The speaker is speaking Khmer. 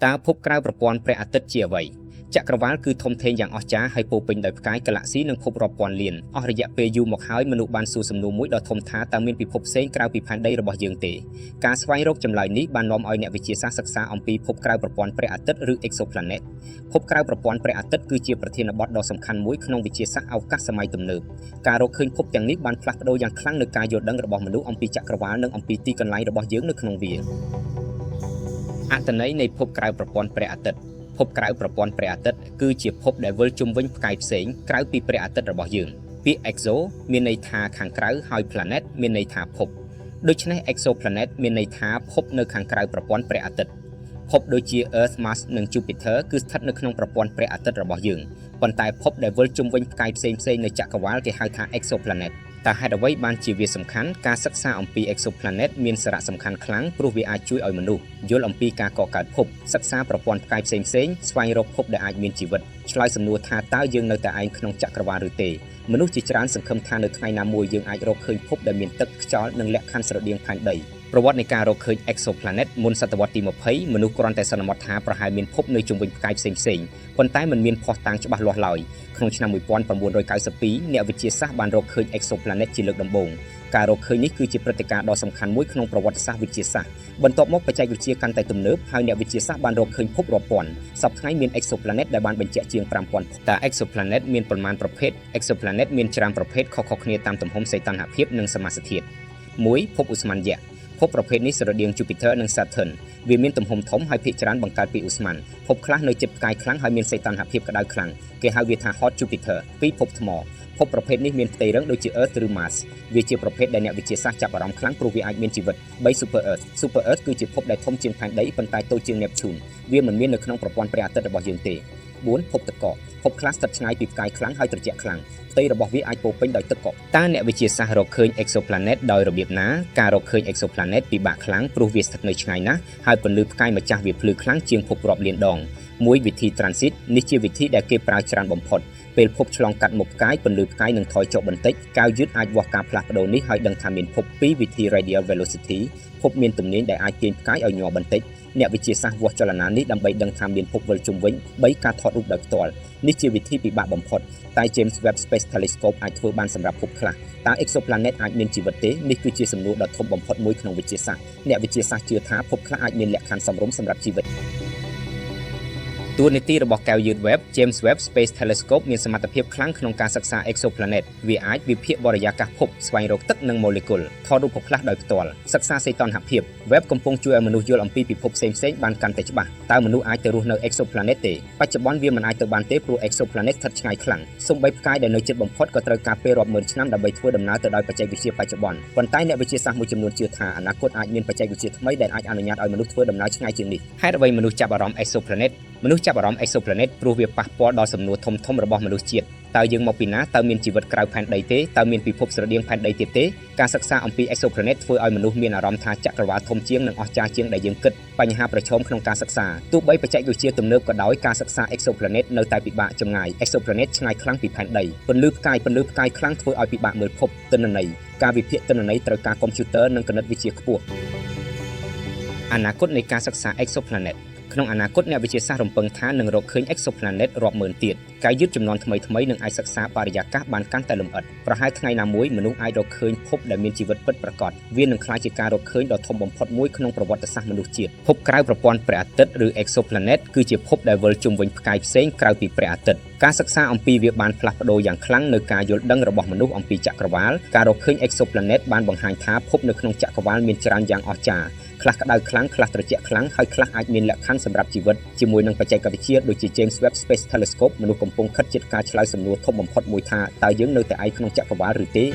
តើភពក្រៅប្រព័ន្ធព្រះអាទិត្យជាអ្វីចក្រវាឡគឺធំធេងយ៉ាងអស្ចារ្យហើយពោពេញដោយផ្កាយកាឡាក់ស៊ីនិងភពរាប់ពាន់លានអស់រយៈពេលយូរមកហើយមនុស្សបានសួរសំណួរមួយដ៏ធំថាតើមានពិភពផ្សេងក្រៅពីផែនដីរបស់យើងទេការស្វែងរកចម្លើយនេះបាននាំឲ្យអ្នកវិទ្យាសាស្ត្រសិក្សាអំពីភពក្រៅប្រព័ន្ធព្រះអាទិត្យឬ exoplanet ភពក្រៅប្រព័ន្ធព្រះអាទិត្យគឺជាប្រធានបទដ៏សំខាន់មួយក្នុងវិទ្យាសាស្ត្រអវកាសសម័យទំនើបការរកឃើញភពទាំងនេះបានផ្លាស់ប្ដូរយ៉ាងខ្លាំងនូវការយល់ដឹងរបស់មនុស្សអំពីចក្រវាឡនិងអំពីទីកន្លែងរបស់យើងនៅក្នុងវាអត្ថន័យនៃភពក្រៅប្រព័ន្ធព្រះអាទិត្យភពក្រៅប្រព័ន្ធព្រះអាទិត្យគឺជាភពដែលវិលជុំវិញផ្កាយផ្សេងក្រៅពីព្រះអាទិត្យរបស់យើងពាក្យ exo មានន័យថាខាងក្រៅហើយ planet មានន័យថាភពដូច្នេះ exoplanet មានន័យថាភពនៅខាងក្រៅប្រព័ន្ធព្រះអាទិត្យភពដូចជា Earth Mars និង Jupiter គឺស្ថិតនៅក្នុងប្រព័ន្ធព្រះអាទិត្យរបស់យើងប៉ុន្តែភពដែលវិលជុំវិញផ្កាយផ្សេងៗនៅចក្រវាឡគេហៅថា exoplanetតើហេតុអ្វីបានជាវាសំខាន់ការសិក្សាអំពី exoplanet មានសារៈសំខាន់ខ្លាំងព្រោះវាអាចជួយឲ្យមនុស្សយល់អំពីការកកើតភពសិក្សាប្រព័ន្ធផ្កាយផ្សេងៗស្វែងរកភពដែលអាចមានជីវិតឆ្លើយសំណួរថាតើយើងនៅតែឯងក្នុងចក្រវាឡឬទេមនុស្សជាច្រើនសង្ឃឹមថានៅថ្ងៃណាមួយយើងអាចរកឃើញភពដែលមានទឹកខ្យល់និងលក្ខខណ្ឌស្រដៀងផែនដីប្រវត្តិនៃការរកឃើញ exoplanet មុនសតវត្សទី20មនុស្សគ្រាន់តែសន្មតថាប្រហែលមានភពនៅជុំវិញផ្កាយផ្សេងៗប៉ុន្តែมันមានភស្តុតាងច្បាស់លាស់ឡើយក្នុងឆ្នាំ1992អ្នកវិទ្យាសាស្ត្របានរកឃើញ exoplanet ជាលើកដំបូងការរកឃើញនេះគឺជាព្រឹត្តិការណ៍ដ៏សំខាន់មួយក្នុងប្រវត្តិសាស្ត្រវិទ្យាសាស្ត្របន្ទាប់មកបច្ចេកវិទ្យាកាន់តែទំនើបហើយអ្នកវិទ្យាសាស្ត្របានរកឃើញភពរាប់ពាន់សប្តាហ៍ថ្ងៃមាន exoplanet ដែលបានបញ្ជាក់ជាង 5000 តើ exoplanet មានប៉ុន្មានប្រភេទ exoplanet មានច្រើនប្រភេទខុសៗគ្នាតាមទំហំសីតុណ្ហភាពនិងសមាសធាតុ 1. ភពឧស្ម័នយក្សភពប្រភេទនេះស្រដៀង Jupiter និង Saturn វាមានទំហំធំហើយភាគច្រើនបង្កើតពីឧស្ម័នភពខ្លះនៅជិតផ្កាយខ្លាំងហើយមានសីតុណ្ហភាពក្តៅខ្លាំងគេហៅវាថា Hot Jupiter 2. ភពថ្មភពប្រភេទនេះមានផ្ទៃរឹងដូចជា Earth ឬ Mars វាជាប្រភេទដែលអ្នកវិទ្យាសាស្ត្រចាប់អារម្មណ៍ខ្លាំងព្រោះវាអាចមានជីវិត 3. Super Earth Super Earth គឺជាភពដែលធំជាងផែនដីប៉ុន្តែតូចជាង Neptune វាមិនមាននៅក្នុងប្រព័ន្ធព្រះអាទិត្យរបស់យើងទេ 4. ភពទឹកកកភពខ្លះស្ថិតឆ្ងាយពីផ្កាយខ្លាំងហើយត្រជាក់ខ្លាំងផ្ទៃរបស់វាអាចពោពេញដោយទឹកកកតើអ្នកវិទ្យាសាស្ត្ររកឃើញ exoplanet ដោយរបៀបណាការរកឃើញ exoplanet ពិបាកខ្លាំងព្រោះវាស្ថិតនៅឆ្ងាយណាស់ហើយពន្លឺផ្កាយម្ចាស់វាភ្លឺខ្លាំងជាងភពរាប់លានដងមួយវិធី transit នេះជាវិធីដែលគេប្រើច្រើនបំផុតពេលភពឆ្លងកាត់មុខផ្កាយពន្លឺផ្កាយនឹងថយចុះបន្តិចកាវយឺតអាចវាស់ការផ្លាស់ប្ដូរនេះហើយដឹងថាមានភព2វិធី radial velocity ភពមានទំនាញដែលអាចទាញផ្កាយឲ្យញ័របន្តិចអ្នកវិទ្យាសាស្ត្រវាស់ចលនានេះដើម្បីដឹងថាមានភពវិលជុំវិញ3ការថតរូបដោយផ្ទាល់នេះជាវិធីពិបាកបំផុតតែ James Webb Space Telescope អាចធ្វើបានសម្រាប់ភពខ្លះតើ exoplanet អាចមានជីវិតទេនេះគឺជាសំណួរដ៏ធំបំផុតមួយក្នុងវិទ្យាសាស្ត្រអ្នកវិទ្យាសាស្ត្រជឿថាភពខ្លះអាចមានលក្ខខណ្ឌសមរម្យសម្រាប់ជីវិតតួនាទីរបស់កែវយឺត Webb James Webb Space Telescope មានសមត្ថភាពខ្លាំងក្នុងការសិក្សា exoplanet វាអាចវិភាគបរិយាកាសភពស្វែងរកទឹកនិង molecule ថតរូបភពខ្លះដោយផ្ទាល់សិក្សាសីតុណ្ហភាព Webb កំពុងជួយឲ្យមនុស្សយល់អំពីពិភពផ្សេងៗបានកាន់តែច្បាស់តើមនុស្សអាចទៅរស់នៅ exoplanet ទេបច្ចុប្បន្នវាមិនអាចទៅបានទេព្រោះ exoplanet ស្ថិតឆ្ងាយខ្លាំងសូម្បីផ្កាយដែលនៅជិតបំផុតក៏ត្រូវការពេលរាប់ម៉ឺនឆ្នាំដើម្បីធ្វើដំណើរទៅដោយបច្ចេកវិទ្យាបច្ចុប្បន្នប៉ុន្តែអ្នកវិទ្យាសាស្ត្រមួយចំនួនជឿថាអនាគតអាចមានបច្ចេកវិទ្យាថ្មីដែលអាចអនុញ្ញាតឲ្យមនុស្សធ្វើដំណើរឆ្ងាយជាងនេះហេតុអ្វីមនុស្សចាប់អារម្មណ៍ exoplanet មនុស្សចាប់អារម្មណ៍ exoplanet ព្រោះវាប៉ះពាល់ដល់សំណួរធំៗរបស់មនុស្សជាតិតើយើងមកពីណាតើមានជីវិតក្រៅផែនដីទេតើមានពិភពស្រដៀងផែនដីទៀតទេការសិក្សាអំពី exoplanet ធ្វើឲ្យមនុស្សមានអារម្មណ៍ថាចក្រវាឡធំជាងនិងអស្ចារ្យជាងដែលយើងគិតបញ្ហាប្រឈមក្នុងការសិក្សាទោះបីបច្ចេកវិទ្យាទំនើបក៏ដោយការសិក្សា exoplanet នៅតែពិបាកចម្ងាយ exoplanet ឆ្ងាយខ្លាំងពីផែនដីពន្លឺផ្កាយខ្លាំងធ្វើឲ្យពិបាកមើលភពទិន្នន័យការវិភាគទិន្នន័យត្រូវការកុំព្យូទ័រនិងគណិតវិទ្យាខ្ពស់អនាគតនៃការសិក្សា exoplanetក្នុងអនាគតអ្នកវិទ្យាសាស្ត្ររំពឹងថានឹងរកឃើញ exoplanet រាប់ម៉ឺនទៀតការយឺតចំនួនថ្មីៗនឹងអាចសិក្សាបរិយាកាសបានកាន់តែលម្អិតប្រហែលថ្ងៃណាមួយមនុស្សអាចរកឃើញភពដែលមានជីវិតពិតប្រាកដវានឹងក្លាយជាការរកឃើញដ៏ធំបំផុតមួយក្នុងប្រវត្តិសាស្ត្រមនុស្សជាតិភពក្រៅប្រព័ន្ធព្រះអាទិត្យឬ exoplanet គឺជាភពដែលវិលជុំវិញផ្កាយផ្សេងក្រៅពីព្រះអាទិត្យការសិក្សាអំពីវាបានផ្លាស់ប្ដូរយ៉ាងខ្លាំងនៅការយល់ដឹងរបស់មនុស្សអំពីចក្រវាឡការរកឃើញ exoplanet បានបង្ហាញថាភពនៅក្នុងចក្រវាឡមានច្រើនយ៉ាងអស្ចារ្យខ្លះក្តៅខ្លាំងខ្លះត្រជាក់ខ្លាំងហើយខ្លះអាចមានលក្ខខណ្ឌសម្រាប់ជីវិតជាមួយនឹងបច្ចេកវិទ្យាដូចជា James Webb Space Telescope មនុស្សកំពុងខិតជិតការឆ្លើយសំណួរធំបំផុតមួយថាតើយើងនៅតែឯងក្នុងចក្រវាឡឬទេ